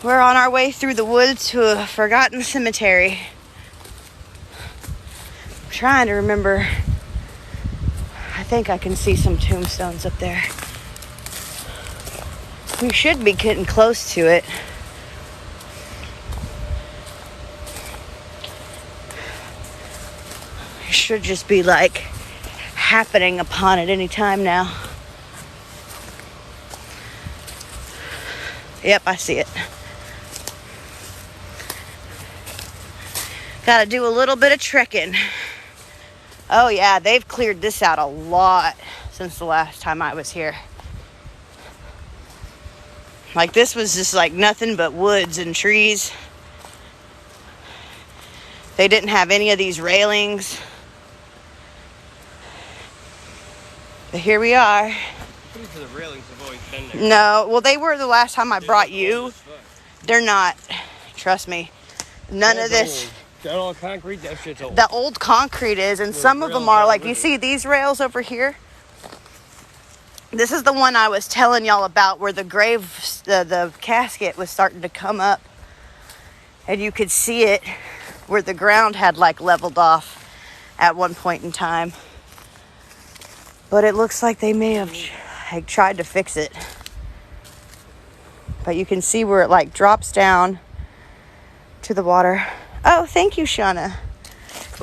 We're on our way through the woods to a forgotten cemetery. I'm trying to remember. I think I can see some tombstones up there. We should be getting close to it. It should just be like happening upon it any time now. Yep, I see it. Gotta do a little bit of trekking. Oh yeah, they've cleared this out a lot since the last time I was here. Like this was just like nothing but woods and trees. They didn't have any of these railings. But here we are. The railings have always been there. No, well they were the last time I brought you. They're not. Trust me. None of this. That all concrete, that shit's old. The old concrete is, and some of them are like, you see these rails over here? This is the one I was telling y'all about where the grave, the casket was starting to come up. And you could see it where the ground had like leveled off at one point in time. But it looks like they may have like tried to fix it. But you can see where it like drops down to the water. Oh, thank you, Shauna.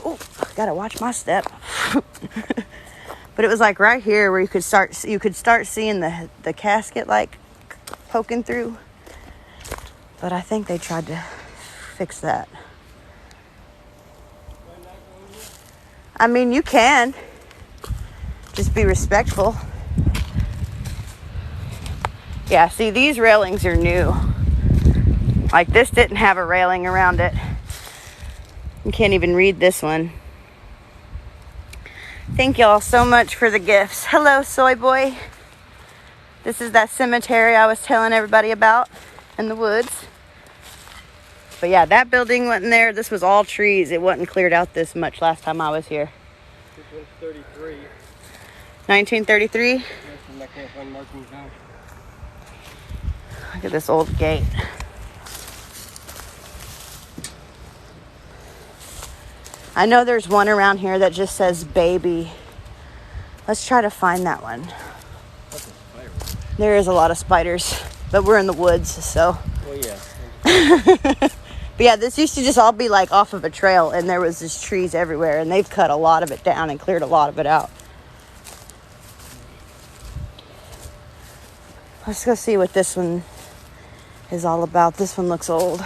Oh, gotta watch my step. But it was like right here where you could start seeing the casket like poking through. But I think they tried to fix that. I mean, you can. Just be respectful. Yeah, see, these railings are new. Like this didn't have a railing around it. You can't even read this one. Thank y'all so much for the gifts. Hello, Soy Boy. This is that cemetery I was telling everybody about in the woods. But yeah, that building wasn't there. This was all trees. It wasn't cleared out this much last time I was here. This one's 33. 1933? Yes, and I can't find markings now. Look at this old gate. I know there's one around here that just says baby. Let's try to find that one. There is a lot of spiders, but we're in the woods, so. Well, yeah. But yeah, this used to just all be like off of a trail, and there was just trees everywhere, and they've cut a lot of it down and cleared a lot of it out. Let's go see what this one is all about. This one looks old.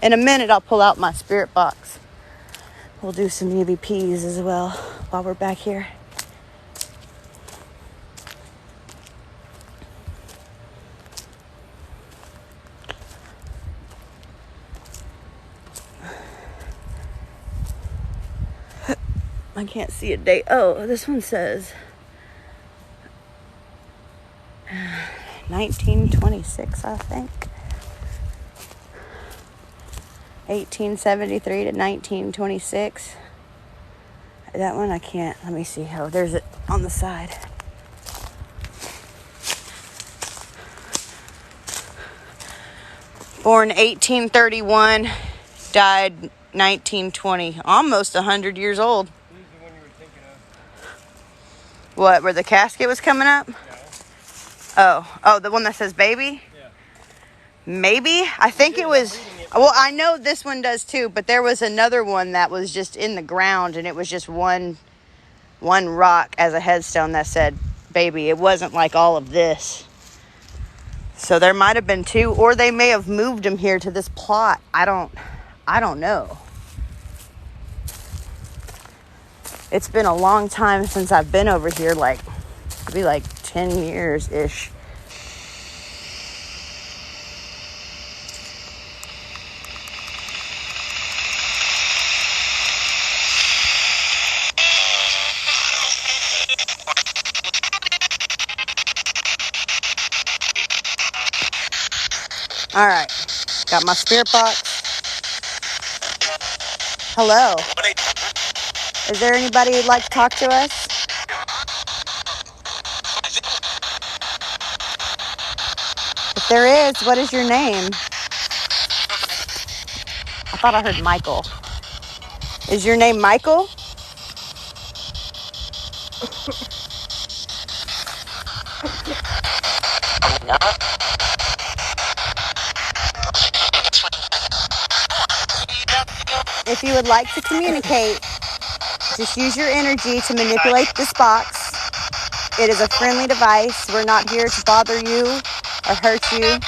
In a minute, I'll pull out my spirit box. We'll do some EVPs as well while we're back here. I can't see a date. Oh, this one says 1926, I think. 1873 to 1926. That one I can't. Let me see. Oh, there's it on the side. Born 1831, died 1920. Almost 100 years old. Who's the one you were thinking of? What, where the casket was coming up? No. Oh, the one that says baby? Yeah. Maybe? I think it was... Well, I know this one does too, but there was another one that was just in the ground, and it was just one rock as a headstone that said baby. It wasn't like all of this. So there might have been two, or they may have moved them here to this plot. I don't know. It's been a long time since I've been over here, like, maybe like 10 years-ish. All right, got my spirit box. Hello. Is there anybody who'd like to talk to us? If there is, what is your name? I thought I heard Michael. Is your name Michael? If you would like to communicate, just use your energy to manipulate this box. It is a friendly device. We're not here to bother you or hurt you.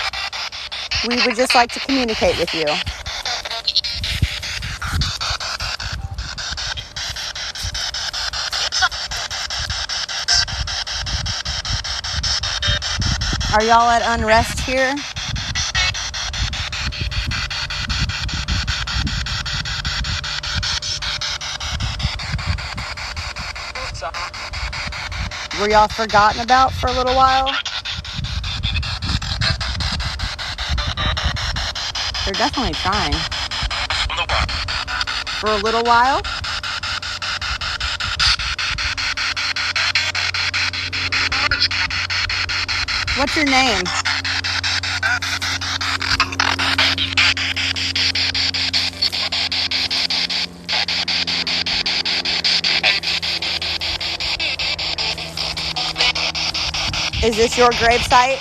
We would just like to communicate with you. Are y'all at unrest here? Were y'all forgotten about for a little while? They're definitely trying. For a little while? What's your name? Is this your gravesite?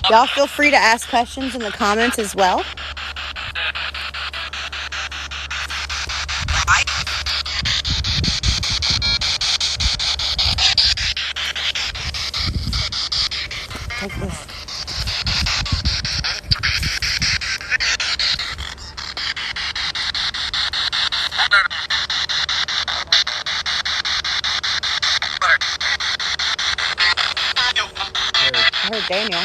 Y'all feel free to ask questions in the comments as well. Take this. I heard Daniel.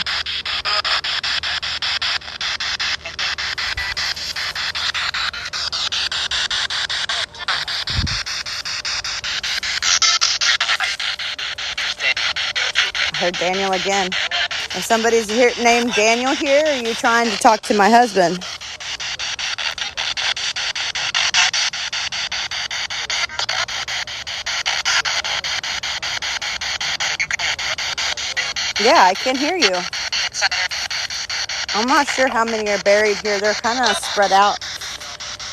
I heard Daniel again. If somebody's here named Daniel here, are you trying to talk to my husband? Yeah, I can hear you. I'm not sure how many are buried here. They're kind of spread out.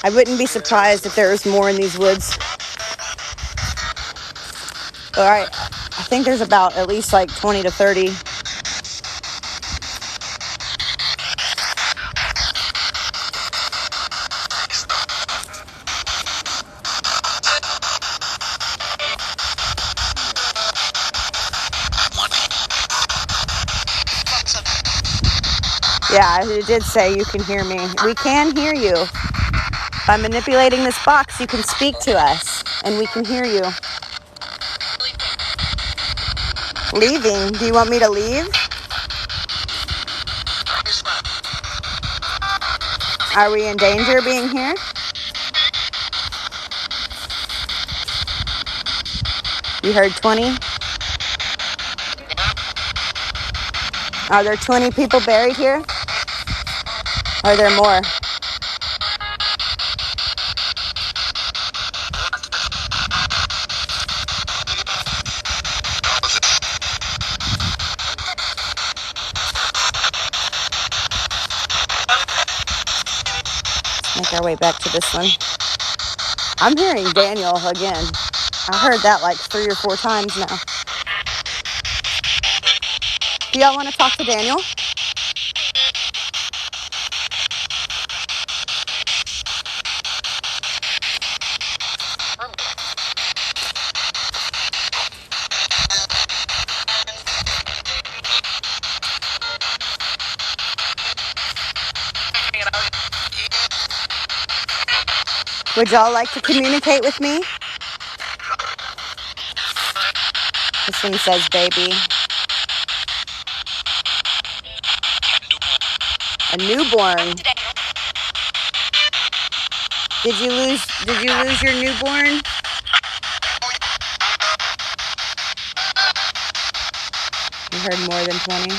I wouldn't be surprised if there was more in these woods. All right, I think there's about at least like 20 to 30. Yeah, it did say you can hear me. We can hear you. By manipulating this box, you can speak to us, and we can hear you. Leaving? Do you want me to leave? Are we in danger being here? You heard 20? Are there 20 people buried here? Or are there more? Make our way back to this one. I'm hearing Daniel again. I heard that like 3 or 4 times now. Do y'all want to talk to Daniel? Would y'all like to communicate with me? This one says baby. A newborn. Did you lose your newborn? You heard more than 20.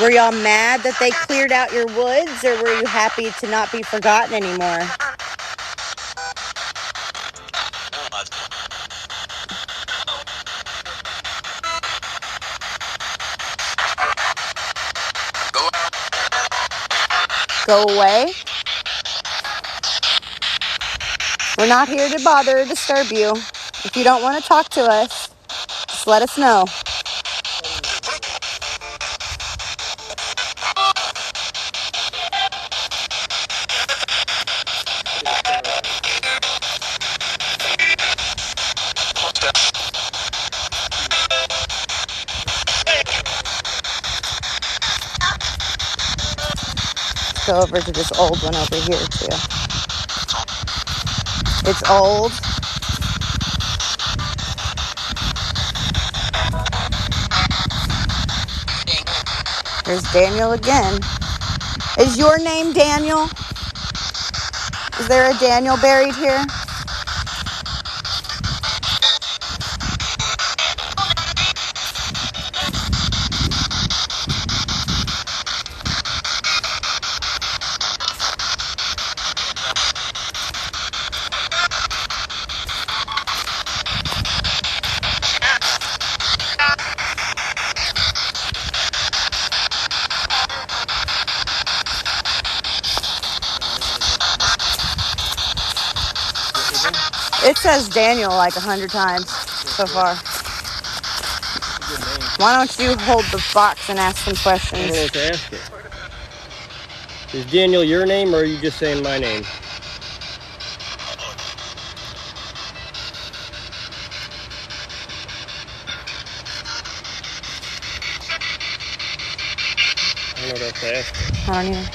Were y'all mad that they cleared out your woods, or were you happy to not be forgotten anymore? Go away. We're not here to bother or disturb you. If you don't want to talk to us, just let us know. Let's go over to this old one over here too. It's old. There's Daniel again. Is your name Daniel? Is there a Daniel buried here? It says Daniel like 100 times so far. Why don't you hold the box and ask some I don't know questions? what to ask it. Is Daniel your name, or are you just saying my name? I don't know what to ask it. I don't either.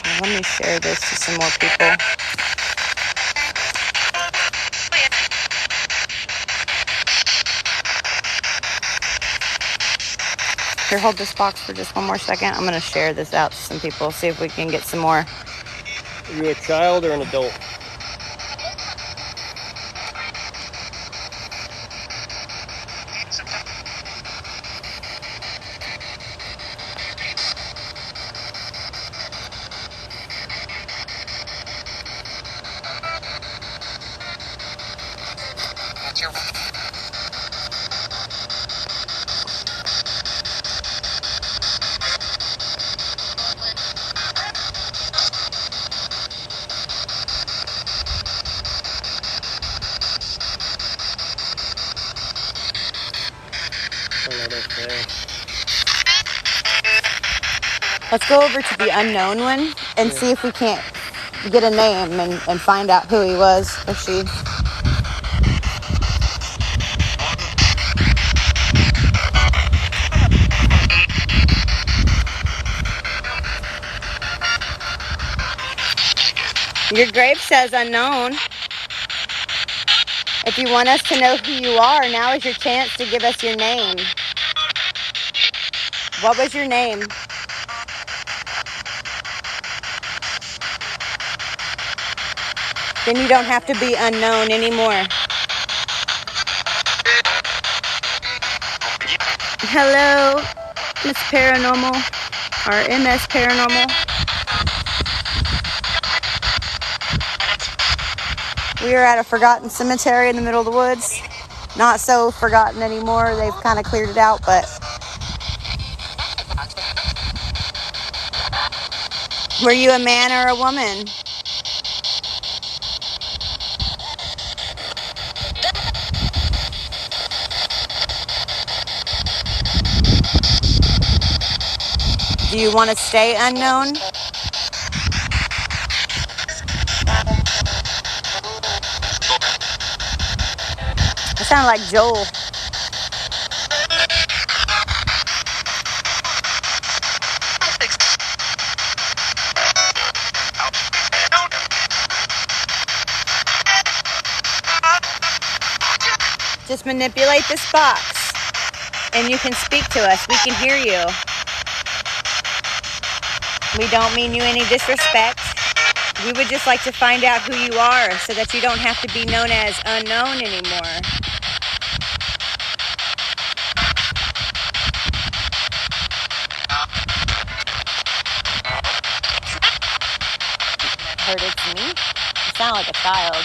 Well, let me share this to some more people. Here, hold this box for just one more second. I'm going to share this out to some people, see if we can get some more. Are you a child or an adult? I don't know what to ask. Let's go over to the unknown one and see if we can't get a name and find out who he was or she. Your grave says unknown. If you want us to know who you are, now is your chance to give us your name. What was your name? Then you don't have to be unknown anymore. Hello, Miss Paranormal, or MS Paranormal. We are at a forgotten cemetery in the middle of the woods. Not so forgotten anymore. They've kind of cleared it out, but were you a man or a woman? Do you want to stay unknown? It sounded like Joel. Just manipulate this box and you can speak to us. We can hear you. We don't mean you any disrespect. We would just like to find out who you are so that you don't have to be known as unknown anymore. Heard it's me? You sound like a child.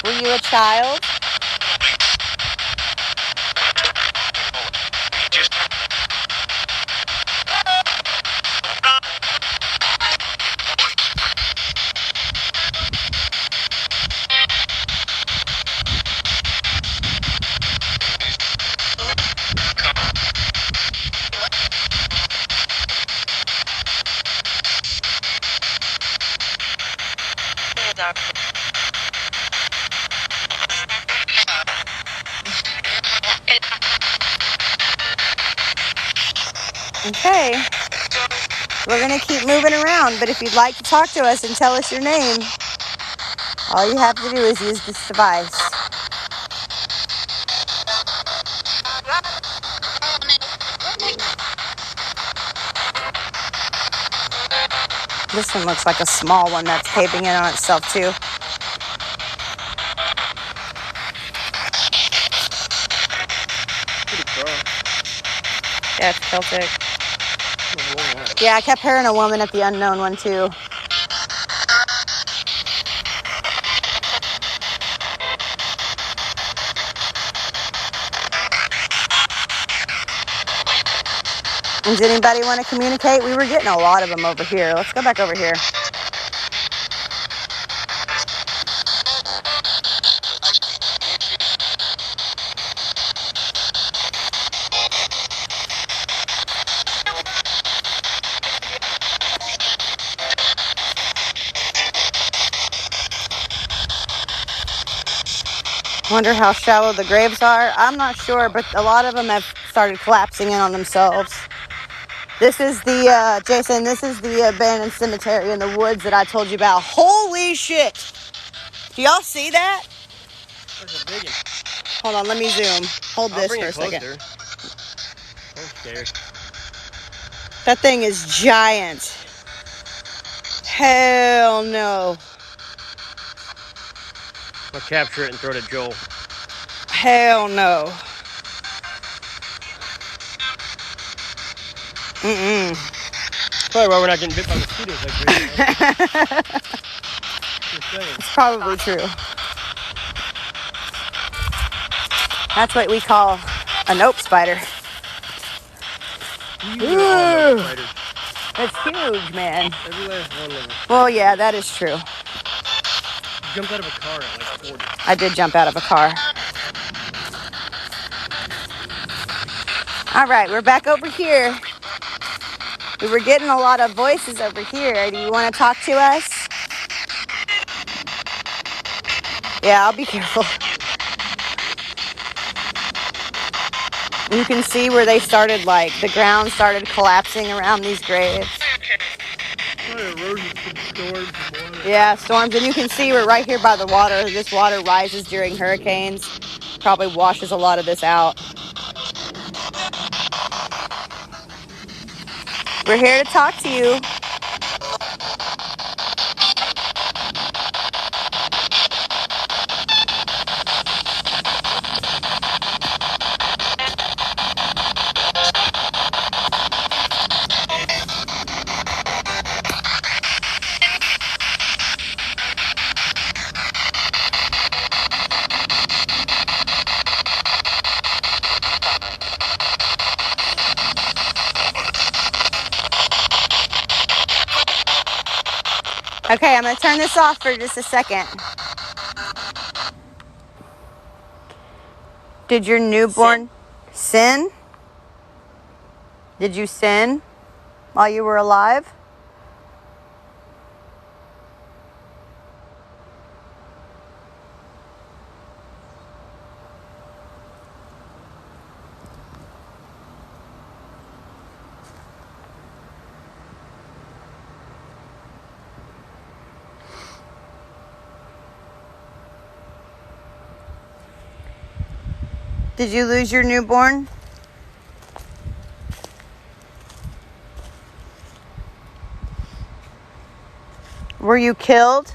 Were you a child? Okay. We're going to keep moving around, but if you'd like to talk to us and tell us your name, all you have to do is use this device. This one looks like a small one that's caving in on itself too. Pretty cross. Yeah, it's Celtic. Yeah, I kept hearing a woman at the unknown one too. Does anybody want to communicate? We were getting a lot of them over here. Let's go back over here. Wonder how shallow the graves are. I'm not sure, but a lot of them have started collapsing in on themselves. This is the, Jason, this is the abandoned cemetery in the woods that I told you about. Holy shit! Do y'all see that? That's a big one. Hold on, let me zoom. Hold this for a second. I'm scared. That thing is giant. Hell no. I'll capture it and throw it at Joel. Hell no. Mm-mm. Probably why we're not getting bit by mosquitoes like this. It's probably true. That's what we call a nope spider. Ooh. It's huge, man. Every last one of them. Well, yeah, that is true. You jumped out of a car at like 40. I did jump out of a car. All right, we're back over here. We were getting a lot of voices over here. Do you want to talk to us? Yeah, I'll be careful. You can see where they started, like, the ground started collapsing around these graves. Yeah, storms. And you can see we're right here by the water. This water rises during hurricanes. Probably washes a lot of this out. We're here to talk to you. Okay, I'm going to turn this off for just a second. Did your newborn sin? Did you sin while you were alive? Did you lose your newborn? Were you killed?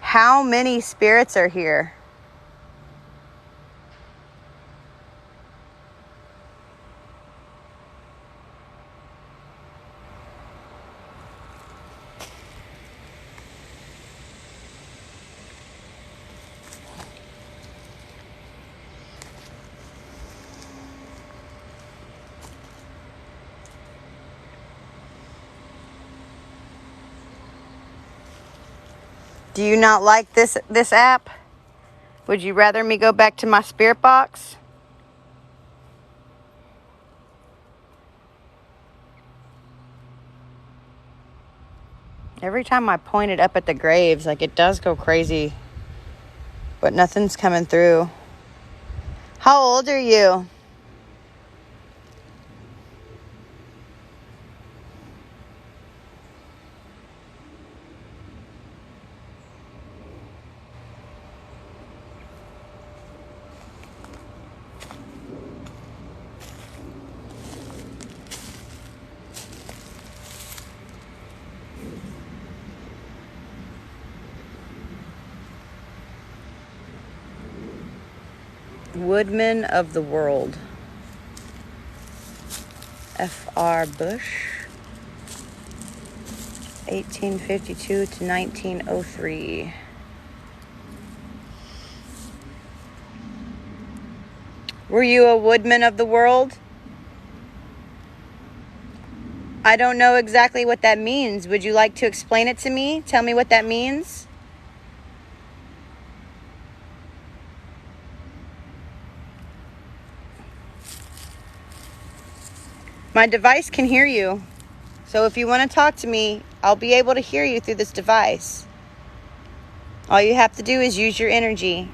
How many spirits are here? Do you not like this app? Would you rather me go back to my spirit box? Every time I point it up at the graves, like it does go crazy, but nothing's coming through. How old are you? Woodman of the World. F.R. Bush. 1852 to 1903. Were you a woodman of the world? I don't know exactly what that means. Would you like to explain it to me? Tell me what that means. My device can hear you. So if you want to talk to me, I'll be able to hear you through this device. All you have to do is use your energy.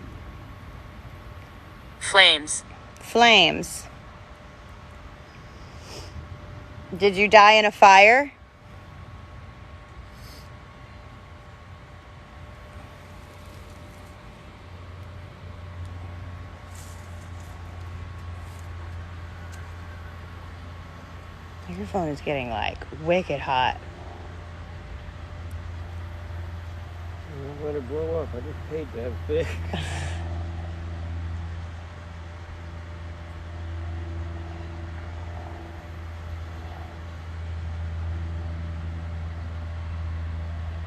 Flames. Flames. Did you die in a fire? Your phone is getting like wicked hot. Let it blow up. I just paid to have it fixed.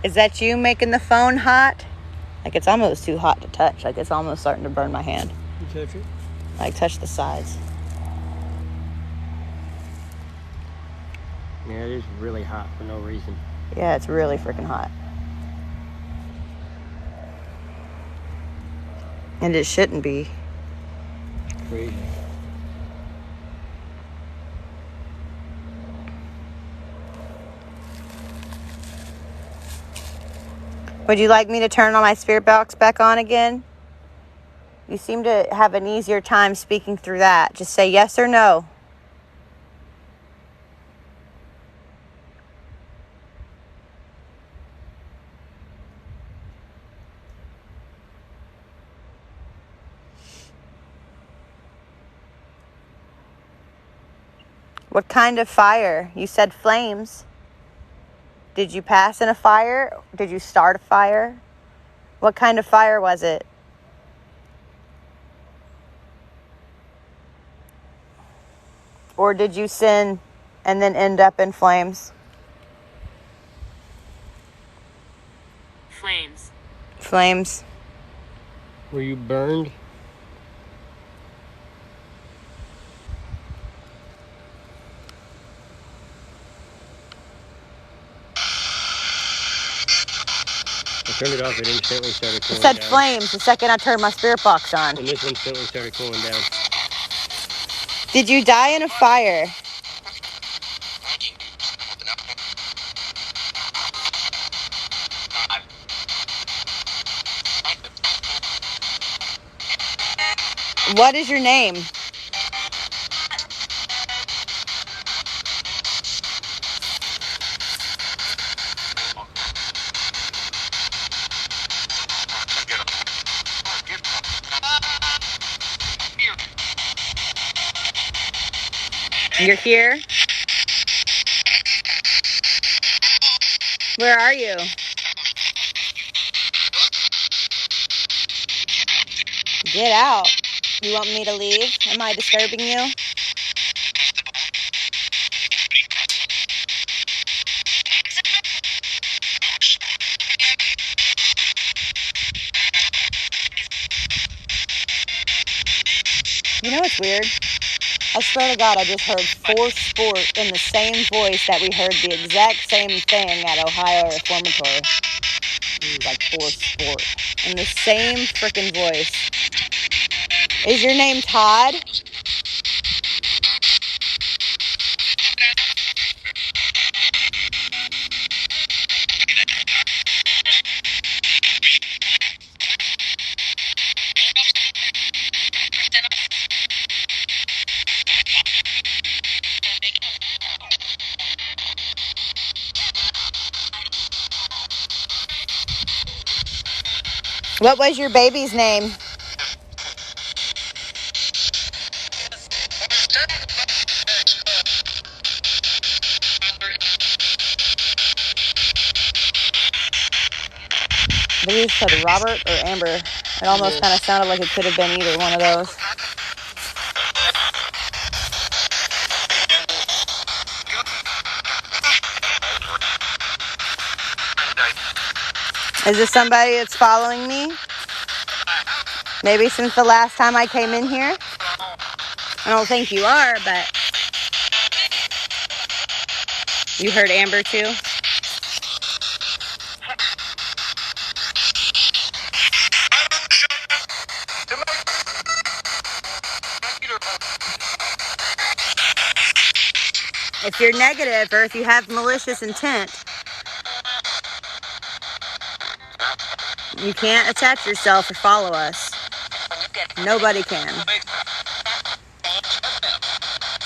Is that you making the phone hot? Like it's almost too hot to touch. Like it's almost starting to burn my hand. You touch it? Like touch the sides. Yeah, it is really hot for no reason. Yeah, it's really freaking hot. And it shouldn't be. Crazy. Would you like me to turn on my spirit box back on again? You seem to have an easier time speaking through that. Just say yes or no. What kind of fire? You said flames. Did you pass in a fire? Did you start a fire? What kind of fire was it? Or did you sin and then end up in flames? Flames. Flames. Were you burned? I turned it off, it instantly started It cooling said down. flames the second I turned my spirit box on. And this instantly started cooling down. Did you die in a fire? What is your name? You're here? Where are you? Get out. You want me to leave? Am I disturbing you? You know what's weird? I swear to God, I just heard For Sport in the same voice that we heard the exact same thing at Ohio Reformatory. Like For Sport. In the same freaking voice. Is your name Todd? What was your baby's name? I believe it said Robert or Amber. It almost kind of sounded like it could have been either one of those. Is this somebody that's following me? Maybe since the last time I came in here? I don't think you are, but you heard Amber too? If you're negative or if you have malicious intent, you can't attach yourself or follow us. Nobody can.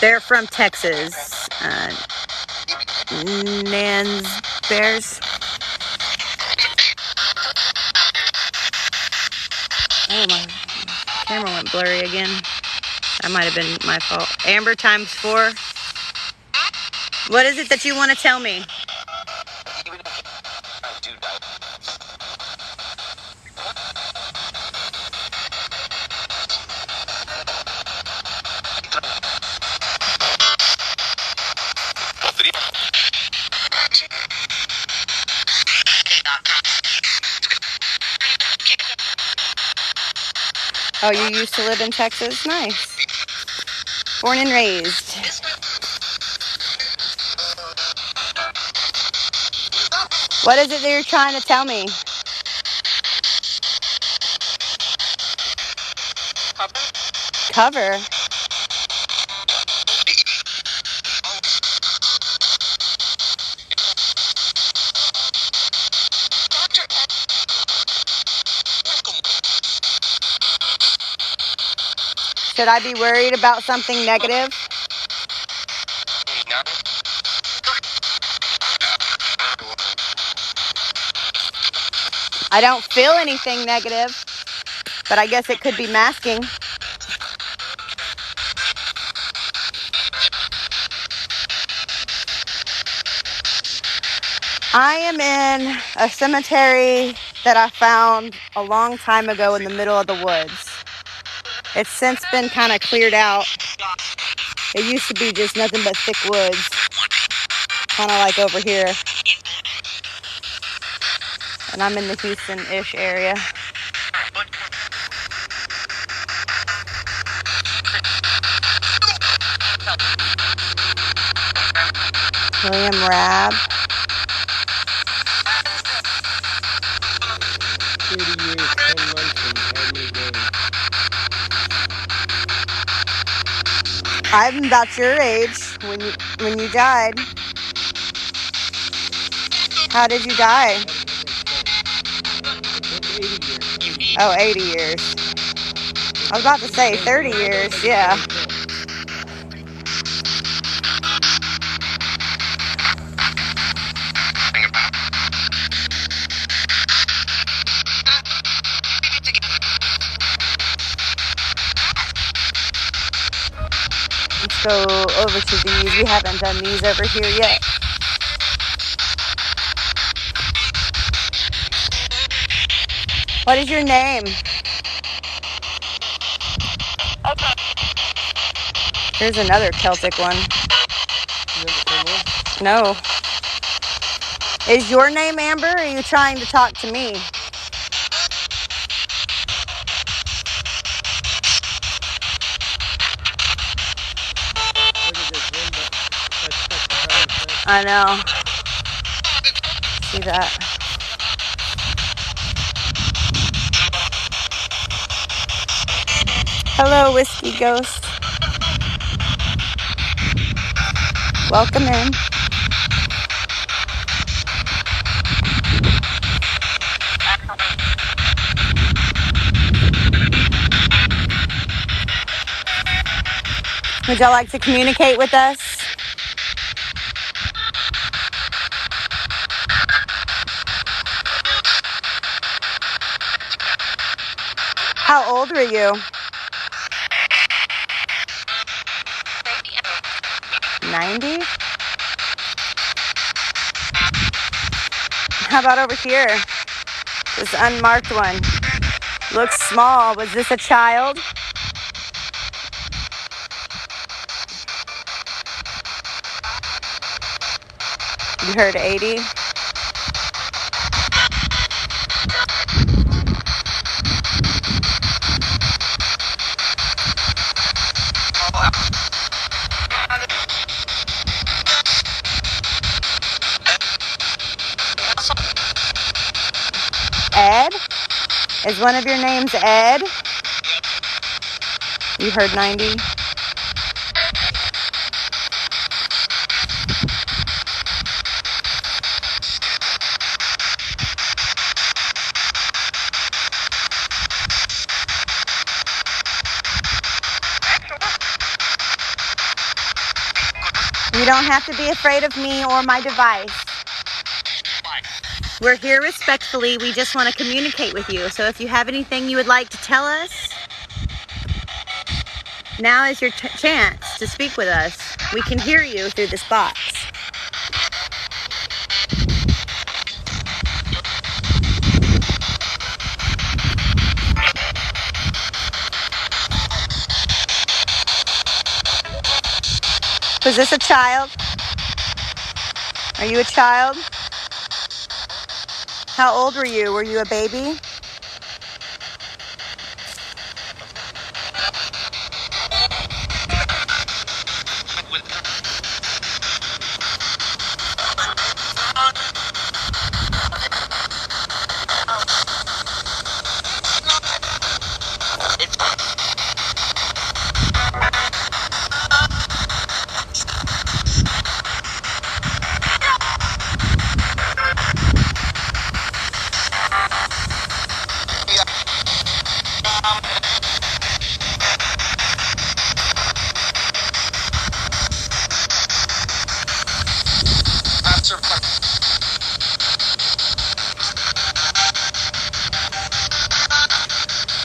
They're from Texas. Nan's Bears. Oh, my camera went blurry again. That might have been my fault. Amber times 4. What is it that you want to tell me? Oh, you used to live in Texas? Nice. Born and raised. What is it that you're trying to tell me? Cover? Should I be worried about something negative? I don't feel anything negative, but I guess it could be masking. I am in a cemetery that I found a long time ago in the middle of the woods. It's since been kind of cleared out. It used to be just nothing but thick woods, kind of like over here. And I'm in the Houston-ish area. William Rabb. 30 years, 10 months, and how many days? I'm about your age when you died. How did you die? Oh, 80 years. I was about to say 30 years, yeah. It's go over to these. We haven't done these over here yet. What is your name? Here's another Celtic one. No. Is your name Amber, or are you trying to talk to me? I know. See that? Hello, Whiskey Ghost. Welcome in. Would y'all like to communicate with us? How old were you? 90? How about over here? This unmarked one. Looks small. Was this a child? You heard 80? Ed? Is one of your names Ed? You heard 90? You don't have to be afraid of me or my device. We're here respectfully. We just want to communicate with you. So if you have anything you would like to tell us, now is your chance to speak with us. We can hear you through this box. Was this a child? Are you a child? How old were you? Were you a baby?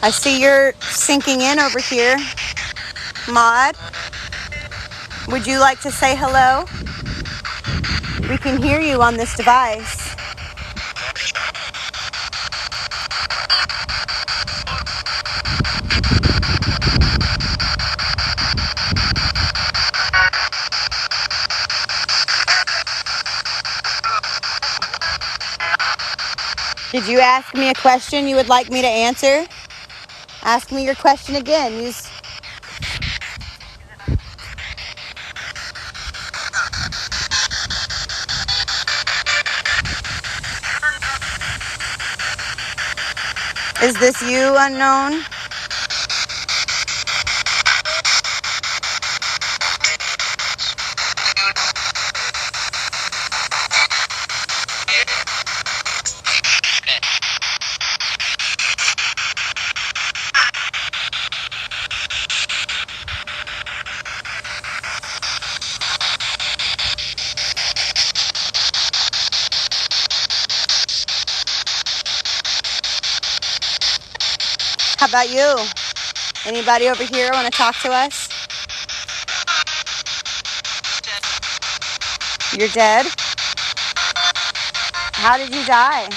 I see you're sinking in over here. Maud, would you like to say hello? We can hear you on this device. Did you ask me a question you would like me to answer? Ask me your question again. Is this you, unknown? How about you? Anybody over here want to talk to us? You're dead? How did you die?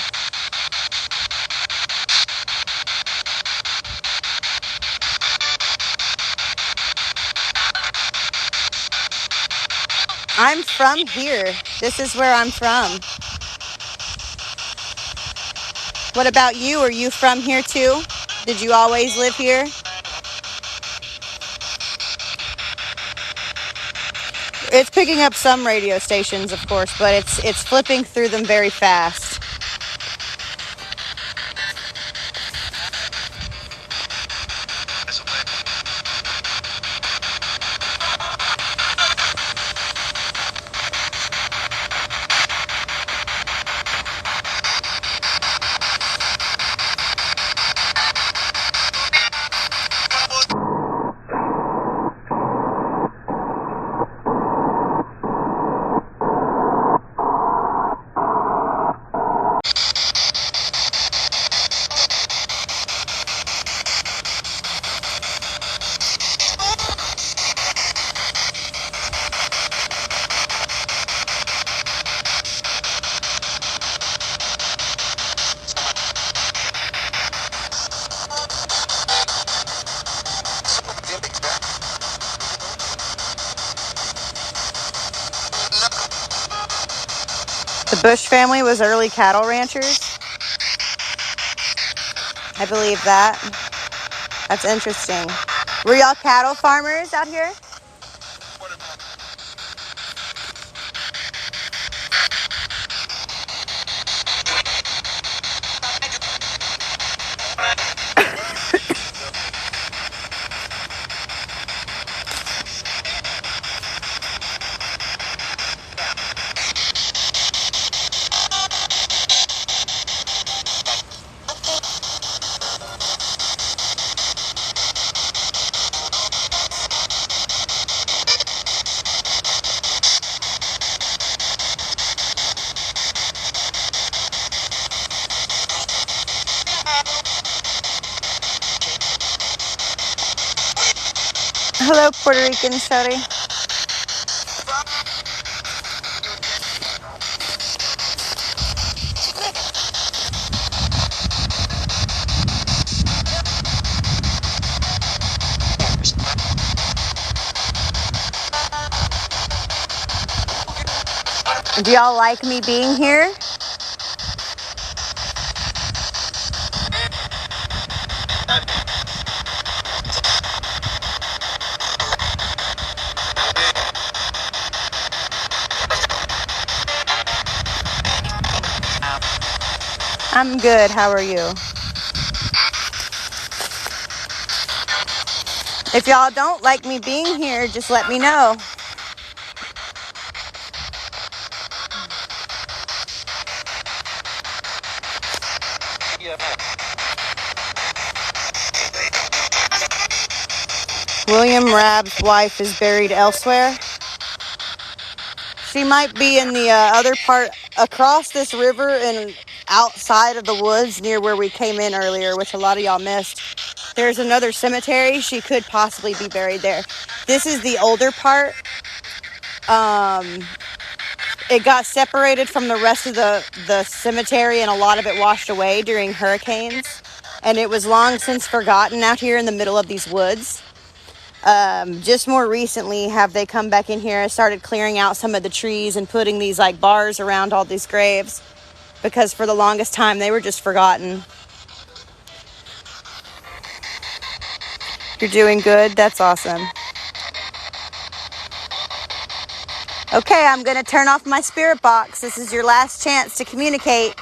I'm from here. This is where I'm from. What about you? Are you from here too? Did you always live here? It's picking up some radio stations, of course, but it's flipping through them very fast. The Bush family was early cattle ranchers. I believe that. That's interesting. Were y'all cattle farmers out here? Hello, Puerto Rican Shorty. Do y'all like me being here? I'm good. How are you? If y'all don't like me being here, just let me know. William Rabb's wife is buried elsewhere. She might be in the other part across this river and outside of the woods near where we came in earlier, which a lot of y'all missed. There's another cemetery. She could possibly be buried there. This is the older part. It got separated from the rest of the cemetery, and a lot of it washed away during hurricanes. And it was long since forgotten out here in the middle of these woods. Just more recently have they come back in here and started clearing out some of the trees and putting these like bars around all these graves, because for the longest time they were just forgotten. You're doing good? That's awesome. Okay, I'm gonna turn off my spirit box. This is your last chance to communicate.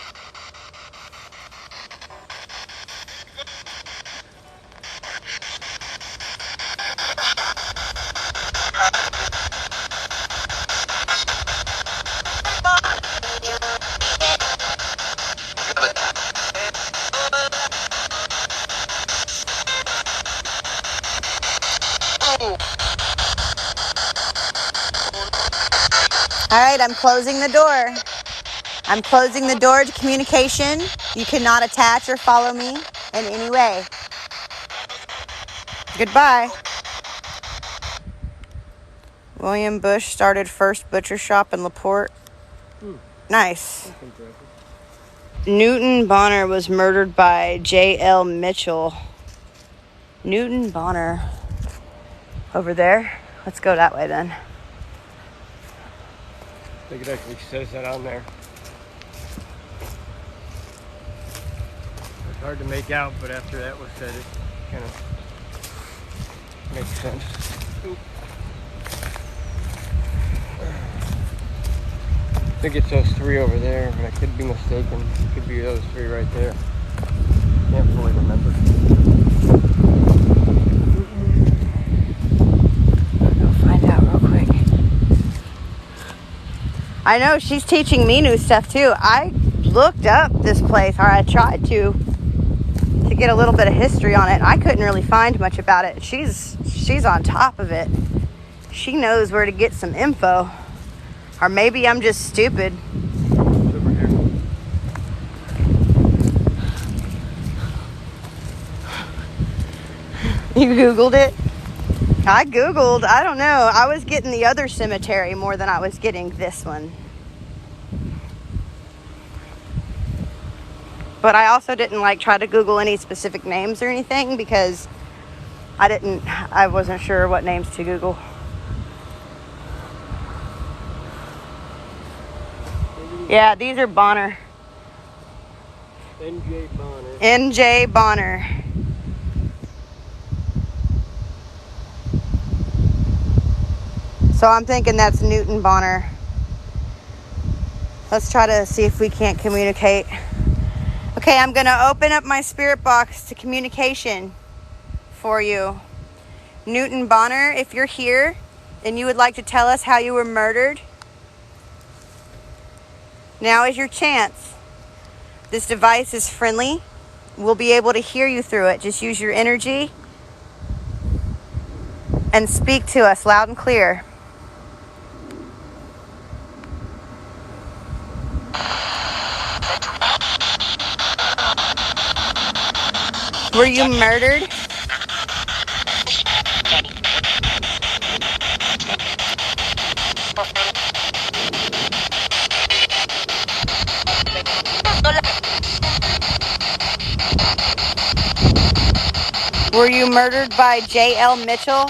All right, I'm closing the door. I'm closing the door to communication. You cannot attach or follow me in any way. Goodbye. William Bush started first butcher shop in LaPorte. Nice. That's impressive. Newton Bonner was murdered by J.L. Mitchell. Newton Bonner. Over there. Let's go that way then. I think it actually says that on there. It's hard to make out, but after that was said, it kind of makes sense. Oop. I think it's those three over there, but I could be mistaken. It could be those three right there. Can't fully remember. I'll find out real quick. I know she's teaching me new stuff too. I looked up this place, or I tried to get a little bit of history on it. I couldn't really find much about it. She's on top of it. She knows where to get some info. Or maybe I'm just stupid. It's over here. You Googled it? I Googled, I don't know. I was getting the other cemetery more than I was getting this one. But I also didn't try to Google any specific names or anything because I wasn't sure what names to Google. Yeah, these are Bonner. N.J. Bonner. N.J. Bonner. So I'm thinking that's Newton Bonner. Let's try to see if we can't communicate. Okay, I'm going to open up my spirit box to communication for you. Newton Bonner, if you're here and you would like to tell us how you were murdered, now is your chance. This device is friendly. We'll be able to hear you through it. Just use your energy and speak to us loud and clear. Were you murdered? Were you murdered by J.L. Mitchell?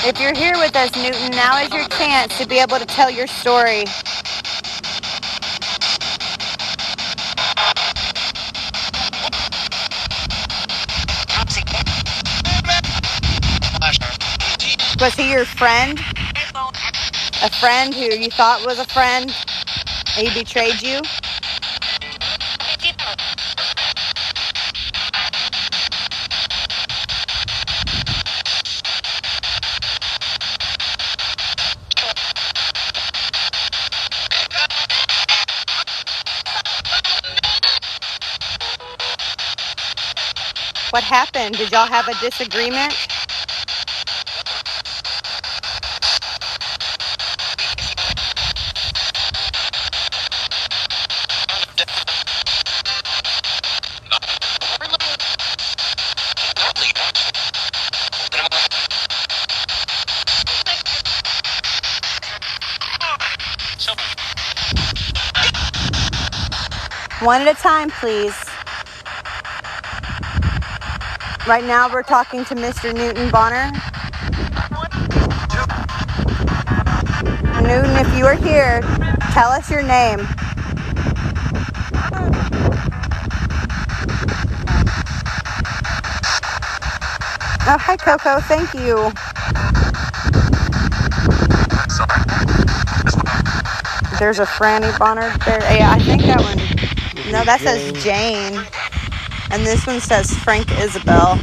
If you're here with us, Newton, now is your chance to be able to tell your story. Was he your friend? A friend who you thought was a friend and he betrayed you? What happened? Did y'all have a disagreement? One at a time, please. Right now we're talking to Mr. Newton Bonner. Newton, if you are here, tell us your name. Oh, hi, Coco. Thank you. There's a Franny Bonner there. Yeah, I think that one. No, that says Jane. And this one says Frank Isabel.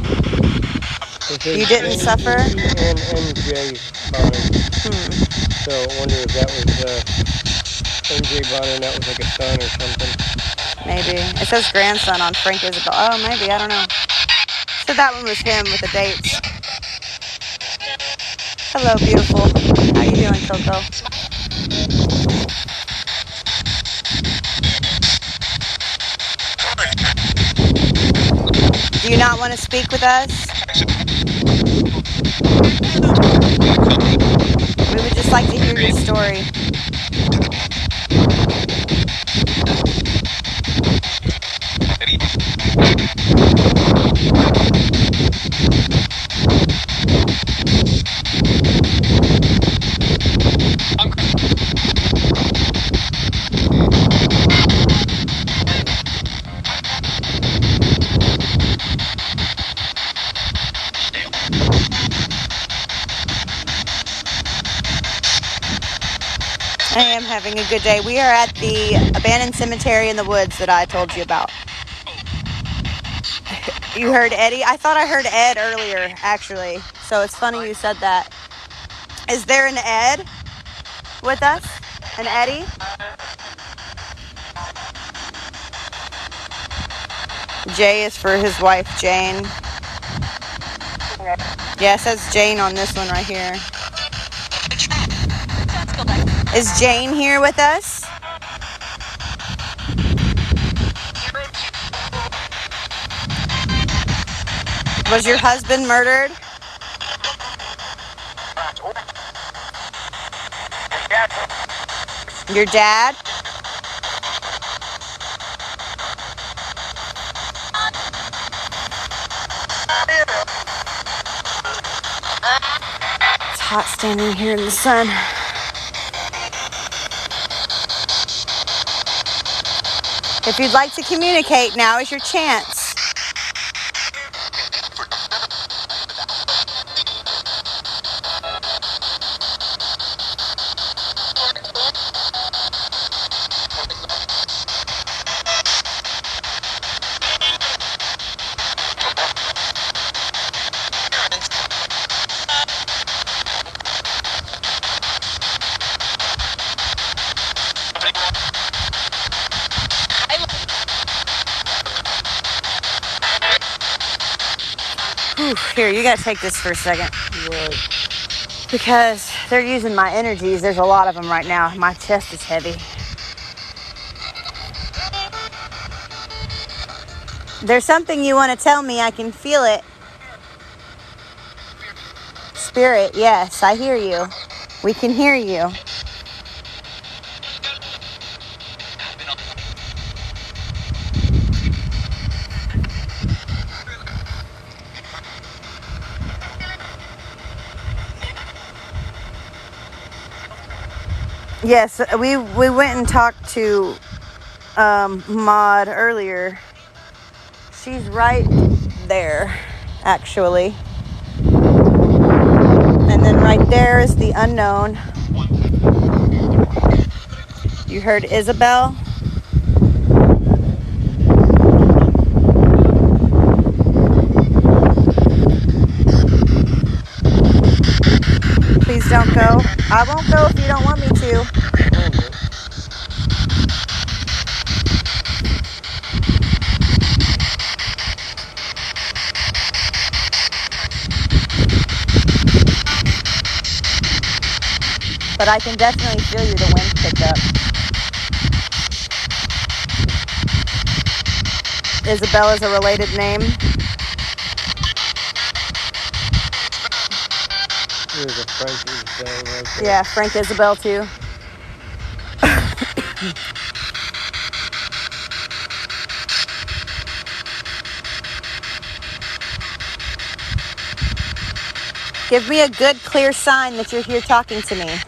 You didn't suffer? And N.J. Bonner. So I wonder if that was N.J. Bonner and that was like a son or something. Maybe. It says grandson on Frank Isabel. Oh, maybe. I don't know. So that one was him with the dates. Hello, beautiful. How you doing, Coco? Do you not want to speak with us? We would just like to hear your story. I am having a good day. We are at the abandoned cemetery in the woods that I told you about. You heard Eddie? I thought I heard Ed earlier, actually. So it's funny you said that. Is there an Ed with us? An Eddie? J is for his wife, Jane. Yeah, it says Jane on this one right here. Is Jane here with us? Was your husband murdered? Your dad? It's hot standing here in the sun. If you'd like to communicate, now is your chance. Here, you gotta take this for a second. Right. Because they're using my energies. There's a lot of them right now. My chest is heavy. There's something you want to tell me. I can feel it. Spirit, yes, I hear you. We can hear you. Yes, we went and talked to Maud earlier. She's right there, actually. And then right there is the unknown. You heard Isabel? Please don't go. I won't go if you don't want me to. But I can definitely feel you, the wind picked up. Isabel is a related name. There's a Frank Isabel right there. Yeah, Frank Isabel too. Give me a good, clear sign that you're here talking to me.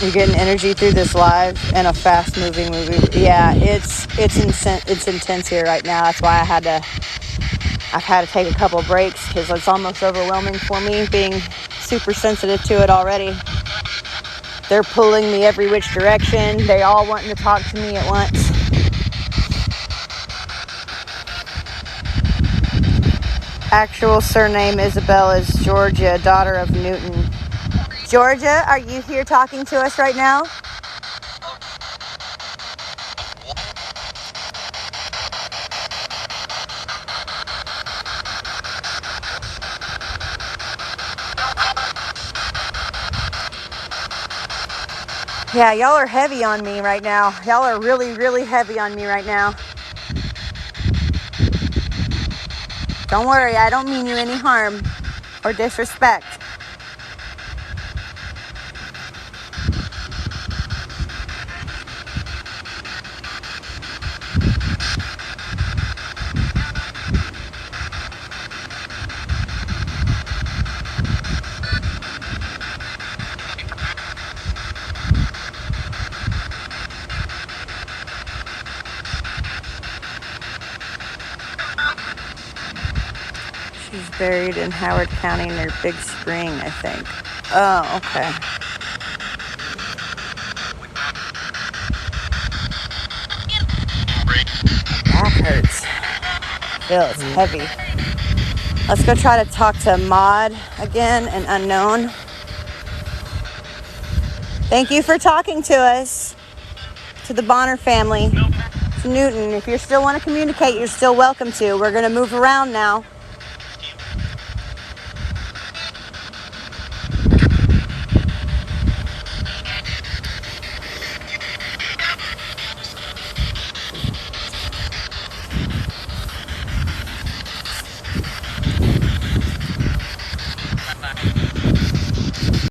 You're getting energy through this live and a fast-moving movie. Yeah, it's intense here right now. That's why I've had to take a couple breaks because it's almost overwhelming for me, being super sensitive to it already. They're pulling me every which direction. They all wanting to talk to me at once. Actual surname Isabel is Georgia, daughter of Newton. Georgia, are you here talking to us right now? Yeah, y'all are heavy on me right now. Y'all are really, really heavy on me right now. Don't worry, I don't mean you any harm or disrespect. She's buried in Howard County near Big Spring, I think. Oh, okay. That hurts. Feels heavy. Let's go try to talk to Maud again and Unknown. Thank you for talking to us, to the Bonner family, to Newton. If you still want to communicate, you're still welcome to. We're going to move around now.